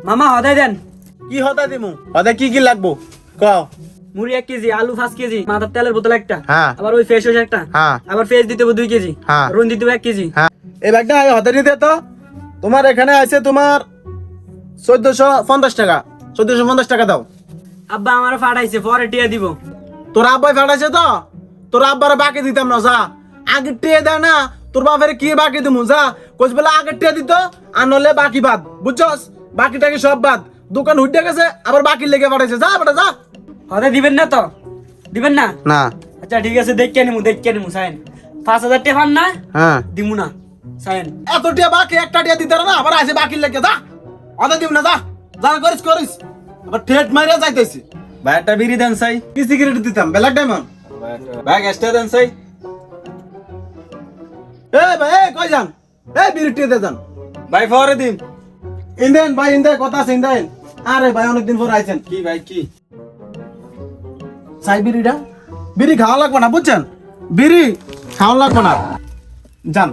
মামা হদাই দেন। কি হতা দিমু হতা কি কি লাগবো কও। মুড়ি 1 কেজি, আলু 5 কেজি, মাথার তেলের বোতল একটা, হ্যাঁ। আবার ওই ফেস ওয়াশ একটা, হ্যাঁ। আবার ফেস দিতে হবে 2 কেজি, হ্যাঁ। রুন দিতে হবে 1 কেজি। হ্যাঁ এই ব্যাগটা হতা দিতে তো তোমার এখানে আছে তোমার 1450 টাকা 1450 টাকা দাও। আব্বা আমার ফাটাইছে, পরে টিয়া দিব। তোর আব্বাই ফাটাইছে তো তোর আব্বারে বাকি দিতাম না যা আগে টিয়ে দেয় না তোর বাপের কি বাকি দিমু যা কোচ বেলা আগে টিয়ে দিত আর নলে বাকি বাদ বুঝছস বাকি টাকি সব বাদ দোকান হুইটে গেছে আবার বাকি লেগে ফাটাইছে যা বেটা যা। হদাই দিবেন না তো? দিবেন না? না। আচ্ছা ঠিক আছে, দেখে নিমু সাইন। 5000 টাকা পান না? হ্যাঁ দিমু না সাইন। এত টিয়া বাকি একটা টিয়া দিতে না আবার আছে বাকি লেগে যা অদা দিম না যা যা করিস আবার ঠেট মারিয়া যাইতেছি। ভাই একটা বিড়ি দেন সাই। কি সিগারেট দিতাম ব্ল্যাক ডায়মন্ড। ভাই গ্যাসটা দেন সাই। ভাই কই যান বিড়ি টিয়ে দে যান। ভাই ফরে দিন। ইন্দেন ভাই ইন্দেন কথা আছে ইন্দেন। আরে ভাই অনেকদিন পর আইছেন। কি ভাই কি? চাই বিড়ি খাওয়া লাগবে না বুঝছেন বিড়ি খাওয়া লাগবে না যান।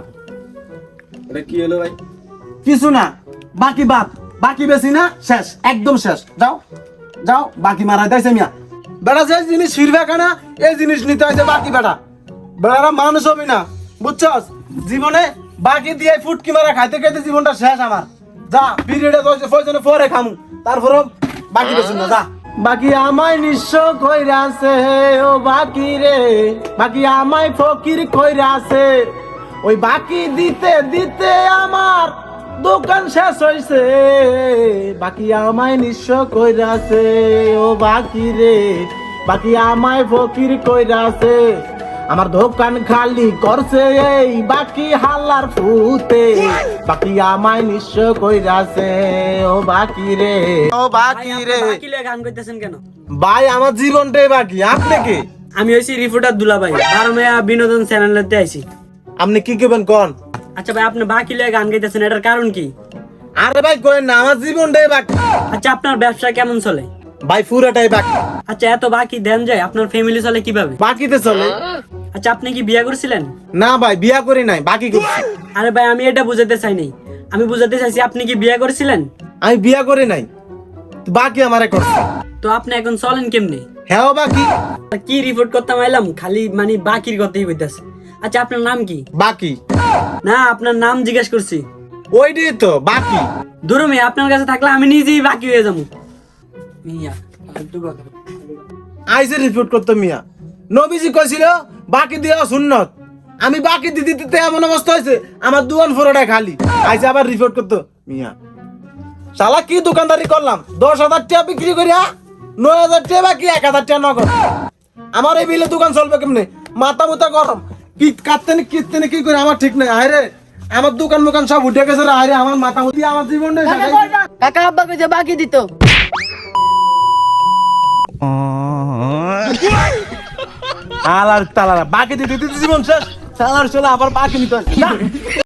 এটা কি হলো ভাই? কিছু না বাকি বাদ বাকি বেশি না শেষ একদম শেষ যাও যাও বাকি মারা দেয় মিয়া বেড়া যে জিনিস ফিরবে কেনা এই জিনিস নিতে হয়েছে বাকি বেড়া বেড়ারা মানুষ হবি না বুঝছস জীবনে বাকি দিয়ে ফুটকি মারা খাইতে খাইতে জীবনটা শেষ আমার যা বিড়িটা প্রয়োজনে পরে খামু তারপরও বাকি বেশি না যা। বাকি আমায় নিঃস্ব কইরাছে ও বাকি রে বাকি আমায় ফকির কইরাছে ওই বাকি দিতে দিতে আমার দোকান শেষ হইছে বাকি আমায় নিঃস্ব কইরাছে ও বাকি রে বাকি আমায় ফকির কইরাছে আমার দোকান খালি করছে এই বাকি হাল্লার ফুতে বাকি আমায় নিঃস্ব কইরাছে ও বাকি রে ও বাকি রে। বাকি লে গান কইতেছেন কেন? ভাই আমার জীবনটাই বাকি আপনি কি? আমি হইছি রিপোর্টার দুলা ভাই, বারমেয়া বিনোদন চ্যানেলেতে আইছি। আপনি কি করবেন কোন? আচ্ছা ভাই, আপনি বাকি লে গান গাইতেছেন, এটার কারণ কি? আরে ভাই কইেন না আমার জীবনটাই বাকি। আচ্ছা আপনার ব্যবসা কেমন চলে? ভাই পুরাটাই বাকি। আচ্ছা এত বাকি দেন যায়, আপনার ফ্যামিলি চলে কিভাবে? বাকিতে চলে। আচ্ছা আপনি কি বিয়ে করছিলেন? না ভাই বিয়া করি নাই বাকি করছি। আরে ভাই আমি এটা বুঝাতে চাই নাই, আমি বুঝাতে চাইছি আপনি কি বিয়ে করছিলেন? আমি বিয়া করি নাই বাকি আমারে করছে। তো আপনি এখন চলেন কেমনে? হ্যাঁ বাকি কি রিপোর্ট করতাম আইলাম, খালি মানে বাকির কথাই হইতাছে। আচ্ছা আপনার নাম কি? বাকি না আপনার নাম জিজ্ঞেস করছি। ওইটাই তো বাকি। দুরুমি আপনার কাছে থাকলে আমি নিজেই বাকি হয়ে যাবো। মিয়া ফালতু কথা। আইসে রিপোর্ট করতো মিয়া নবীজি কইছিল বাকি দেওয়া সুন্নত আমি বাকি দিতে দিতে এমন অবস্থা হয়েছে আমার দোকান ফোরটা খালি আইসে আবার রিপোর্ট করতো মিয়া শালা কি দোকানদারি করলাম 10,000 টাকা বিক্রি করিয়া 9,000 টাকা বাকি 1,000 টাকা নগদ আমার এই বিলে দোকান চলবে কেমনে মাথা মুতা গরম কি কাটতেনি কি করে আমার ঠিক নাই আরে আমার দোকান সব উঠে গেছে রে আরে আমার মাথা মুতি আমার জীবন নেই কাকা আব্বা কইছে বাকি দিত। আলার তালারা বাকি দিতে দিতে জীবন শেষ চালার চলে আবার বাকি নিতে হয়